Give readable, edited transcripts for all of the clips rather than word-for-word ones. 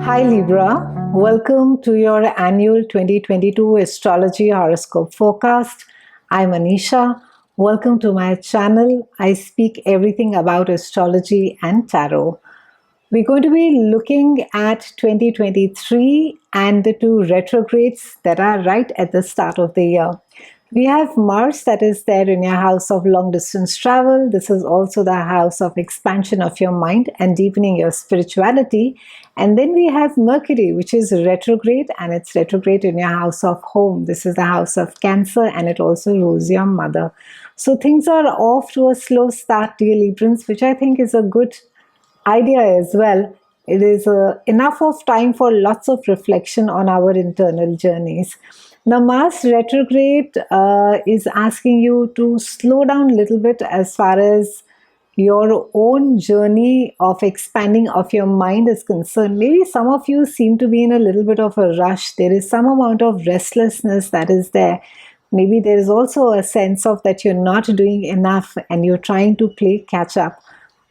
Hi Libra, welcome to your annual 2022 Astrology Horoscope forecast. I'm Anisha. Welcome to my channel. I speak everything about astrology and tarot. We're going to be looking at 2023 and the two retrogrades that are right at the start of the year. We have Mars that is there in your house of long distance travel. This is also the house of expansion of your mind and deepening your spirituality. And then we have Mercury, which is retrograde, and it's retrograde in your house of home. This is the house of Cancer, and it also rules your mother. So things are off to a slow start, dear Librans, which I think is a good idea as well. It is enough of time for lots of reflection on our internal journeys. Now, Mars retrograde is asking you to slow down a little bit as far as your own journey of expanding of your mind is concerned. Maybe some of you seem to be in a little bit of a rush. There is some amount of restlessness that is there. Maybe there is also a sense of that you're not doing enough and you're trying to play catch up.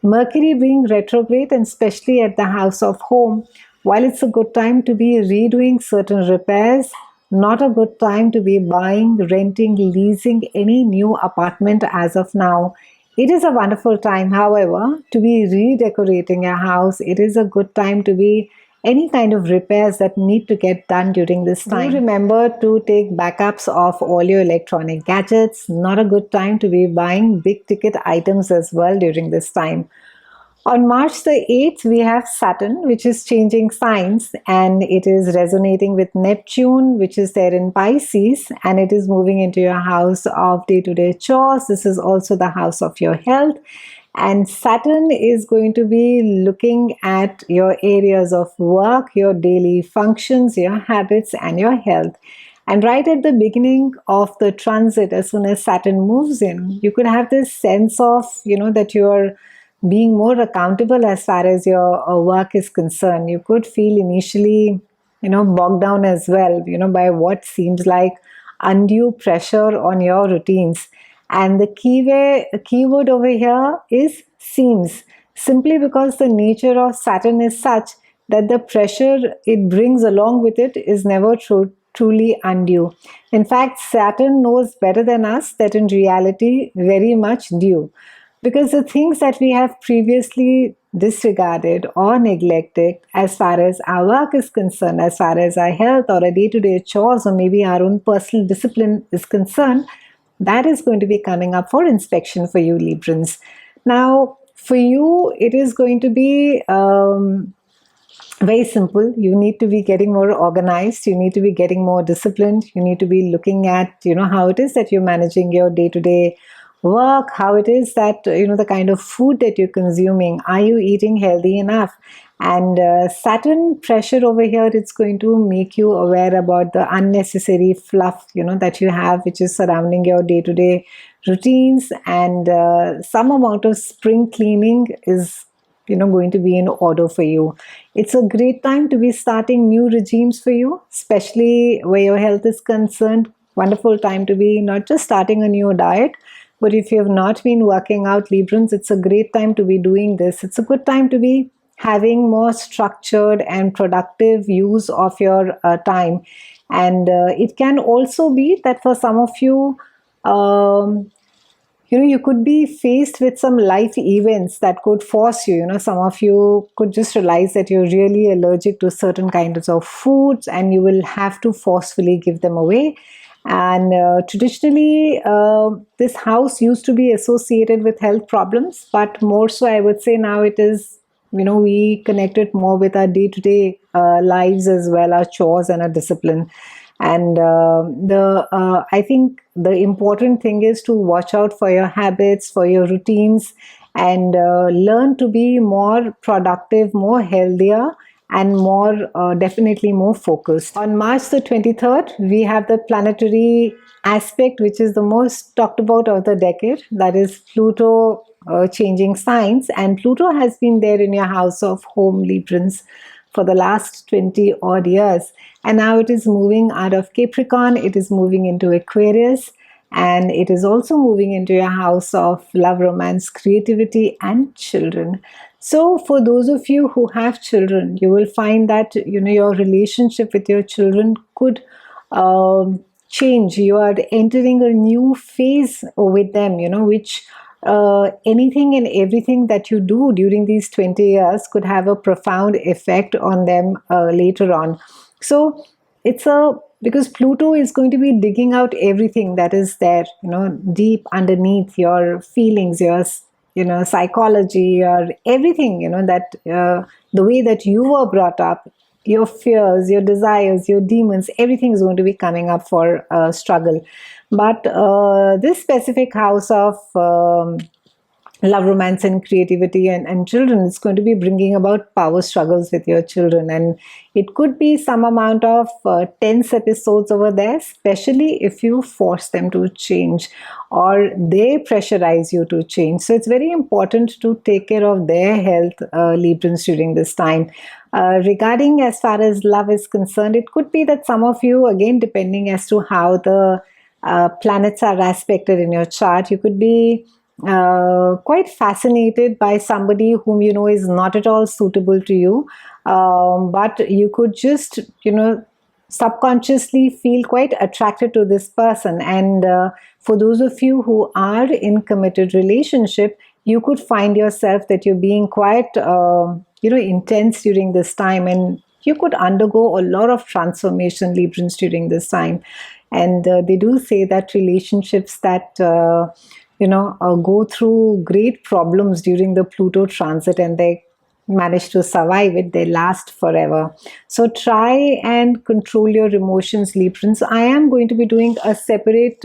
Mercury being retrograde, and especially at the house of home, while it's a good time to be redoing certain repairs, not a good time to be buying, renting, leasing any new apartment as of now. It is a wonderful time, however, to be redecorating a house. It is a good time to be any kind of repairs that need to get done during this time. Do remember to take backups of all your electronic gadgets. Not a good time to be buying big ticket items as well during this time. On March the 8th, we have Saturn, which is changing signs, and it is resonating with Neptune, which is there in Pisces, and it is moving into your house of day-to-day chores. This is also the house of your health. And Saturn is going to be looking at your areas of work, your daily functions, your habits, and your health. And right at the beginning of the transit, as soon as Saturn moves in, you could have this sense of, that you're being more accountable as far as your work is concerned. You could feel initially, bogged down as well, by what seems like undue pressure on your routines. And the keyword over here is seems, simply because the nature of Saturn is such that the pressure it brings along with it is never truly undue. In fact, Saturn knows better than us that in reality, very much due. Because the things that we have previously disregarded or neglected as far as our work is concerned, as far as our health or our day-to-day chores or maybe our own personal discipline is concerned, that is going to be coming up for inspection for you, Librans. Now, for you, it is going to be very simple. You need to be getting more organized. You need to be getting more disciplined. You need to be looking at, how it is that you're managing your day-to-day work, how it is that, the kind of food that you're consuming. Are you eating healthy enough? And Saturn pressure over here, it's going to make you aware about the unnecessary fluff, that you have, which is surrounding your day-to-day routines. And some amount of spring cleaning is, going to be in order for you. It's a great time to be starting new regimes for you, especially where your health is concerned. Wonderful time to be not just starting a new diet, but if you have not been working out, Librans, it's a great time to be doing this. It's a good time to be having more structured and productive use of your time. And it can also be that for some of you, you could be faced with some life events that could force you. Some of you could just realize that you're really allergic to certain kinds of foods and you will have to forcefully give them away. And traditionally, this house used to be associated with health problems, but more so, I would say now it is, we connect it more with our day-to-day lives as well, our chores and our discipline. And I think the important thing is to watch out for your habits, for your routines, and learn to be more productive, more healthier, and more definitely more focused. On March the 23rd, we have the planetary aspect, which is the most talked about of the decade, that is Pluto changing signs. And Pluto has been there in your house of home, Librans, for the last 20 odd years. And now it is moving out of Capricorn, it is moving into Aquarius, and it is also moving into your house of love, romance, creativity, and children. So for those of you who have children, you will find that your relationship with your children could change. You are entering a new phase with them, which anything and everything that you do during these 20 years could have a profound effect on them later on. So it's a because Pluto is going to be digging out everything that is there, deep underneath your feelings, your psychology, or everything, that the way that you were brought up, your fears, your desires, your demons, everything is going to be coming up for struggle. But this specific house of love, romance, and creativity, and children, is going to be bringing about power struggles with your children. And it could be some amount of tense episodes over there, especially if you force them to change or they pressurize you to change. So it's very important to take care of their health, Librans, during this time. Regarding as far as love is concerned, it could be that some of you, again, depending as to how the planets are aspected in your chart, you could be quite fascinated by somebody whom you know is not at all suitable to you, but you could just subconsciously feel quite attracted to this person. And for those of you who are in committed relationship, you could find yourself that you're being quite intense during this time, and you could undergo a lot of transformation, Librans, during this time. And they do say that relationships that go through great problems during the Pluto transit and they manage to survive it, they last forever. So try and control your emotions, Librans. I am going to be doing a separate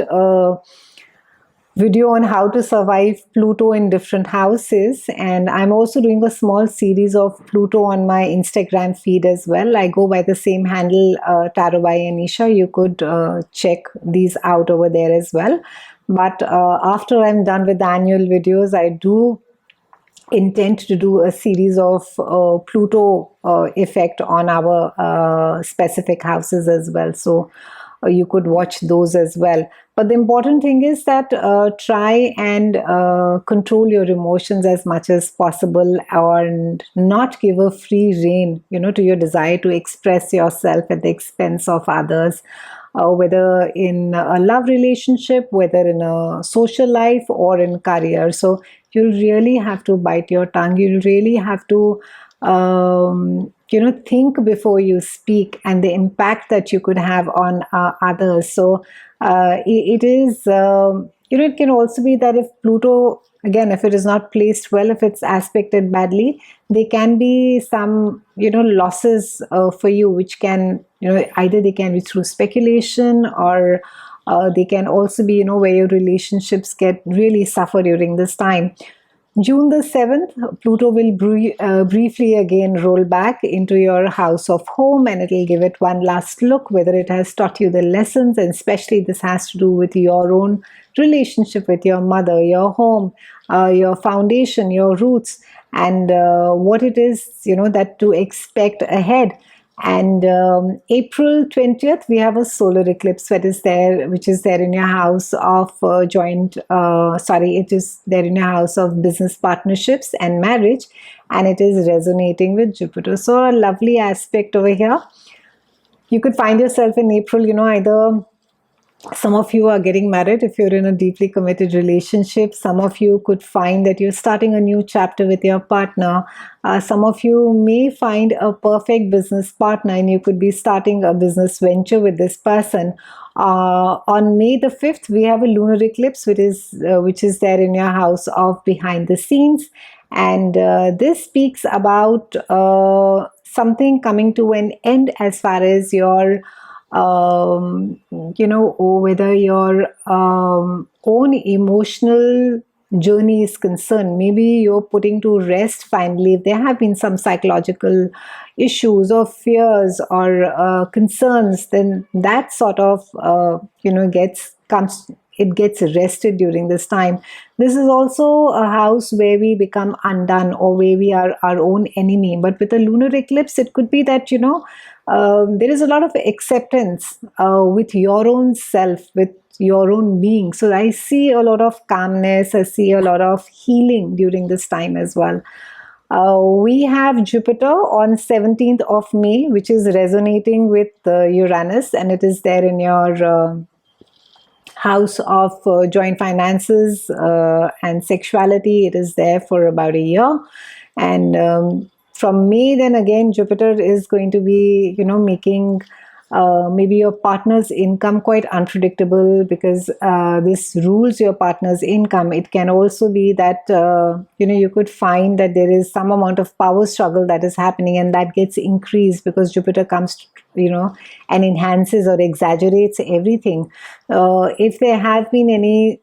video on how to survive Pluto in different houses, and I'm also doing a small series of Pluto on my Instagram feed as well. I go by the same handle, Tarot by Anisha. You could check these out over there as well. But after I'm done with the annual videos, I do intend to do a series of Pluto effect on our specific houses as well. So you could watch those as well. But the important thing is that try and control your emotions as much as possible, and not give a free rein, to your desire to express yourself at the expense of others. Whether in a love relationship, whether in a social life, or in career. So you'll really have to bite your tongue. You'll really have to think before you speak, and the impact that you could have on others. So it is it can also be that if Pluto, again, if it is not placed well, if it's aspected badly, there can be some losses for you, which can either they can be through speculation, or they can also be where your relationships get really suffer during this time. June the 7th, Pluto will briefly again roll back into your house of home, and it will give it one last look whether it has taught you the lessons, and especially this has to do with your own relationship with your mother, your home, your foundation, your roots, and what it is that to expect ahead. And April 20th, we have a solar eclipse that is there, which is there in your house of it is there in your house of business partnerships and marriage, and it is resonating with Jupiter. So a lovely aspect over here. You could find yourself in April, either some of you are getting married if you're in a deeply committed relationship. Some of you could find that you're starting a new chapter with your partner. Some of you may find a perfect business partner, and you could be starting a business venture with this person. On May the 5th, we have a lunar eclipse, which is there in your house of behind the scenes. And this speaks about something coming to an end as far as your whether your own emotional journey is concerned. Maybe you're putting to rest finally if there have been some psychological issues or fears or concerns, then that sort of gets arrested during this time. This is also a house where we become undone, or where we are our own enemy. But with a lunar eclipse, it could be that there is a lot of acceptance with your own self, with your own being. So I see a lot of calmness, I see a lot of healing during this time as well. We have Jupiter on 17th of May, which is resonating with Uranus, and it is there in your house of joint finances and sexuality. It is there for about a year, and from May, then again, Jupiter is going to be, making maybe your partner's income quite unpredictable, because this rules your partner's income. It can also be that you could find that there is some amount of power struggle that is happening, and that gets increased because Jupiter comes and enhances or exaggerates everything. If there have been any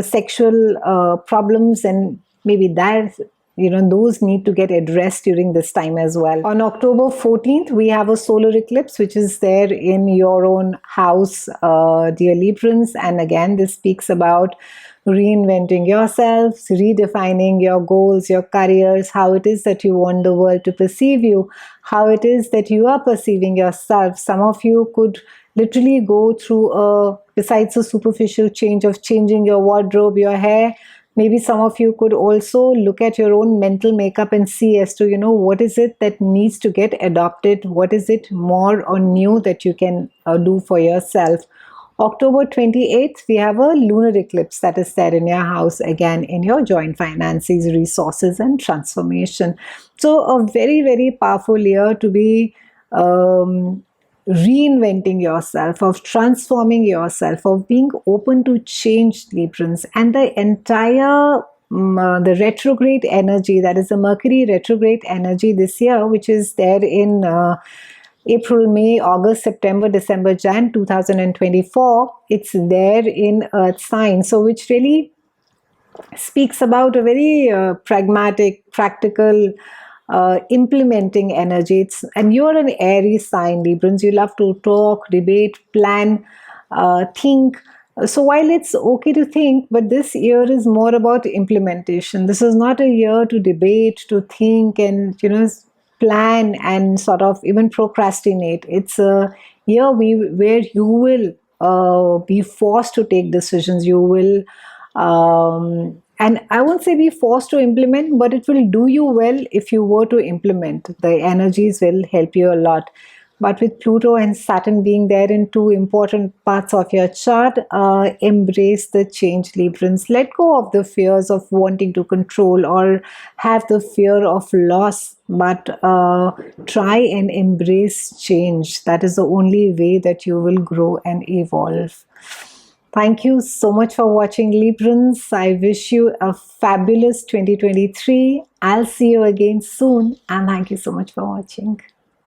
sexual problems, and maybe that those need to get addressed during this time as well. On October 14th, we have a solar eclipse, which is there in your own house, dear Librans. And again, this speaks about reinventing yourselves, redefining your goals, your careers, how it is that you want the world to perceive you, how it is that you are perceiving yourself. Some of you could literally go through besides a superficial change of changing your wardrobe, your hair, maybe some of you could also look at your own mental makeup and see as to, what is it that needs to get adopted? What is it more or new that you can do for yourself? October 28th, we have a lunar eclipse that is there in your house, again, in your joint finances, resources, and transformation. So a very, very powerful year to be reinventing yourself, of transforming yourself, of being open to change, Librans. And the entire the retrograde energy, that is the Mercury retrograde energy this year, which is there in April, May, August, September, December, Jan 2024, it's there in Earth sign. So which really speaks about a very pragmatic, practical, implementing energy. And you're an Aries sign, Librans. You love to talk, debate, plan, think. So while it's okay to think, but this year is more about implementation. This is not a year to debate, to think, and plan and sort of even procrastinate. It's a year where you will be forced to take decisions. You will and I won't say be forced to implement, but it will do you well if you were to implement. The energies will help you a lot. But with Pluto and Saturn being there in two important parts of your chart, embrace the change, Librans. Let go of the fears of wanting to control or have the fear of loss, but try and embrace change. That is the only way that you will grow and evolve. Thank you so much for watching, Librans. I wish you a fabulous 2023. I'll see you again soon, and thank you so much for watching.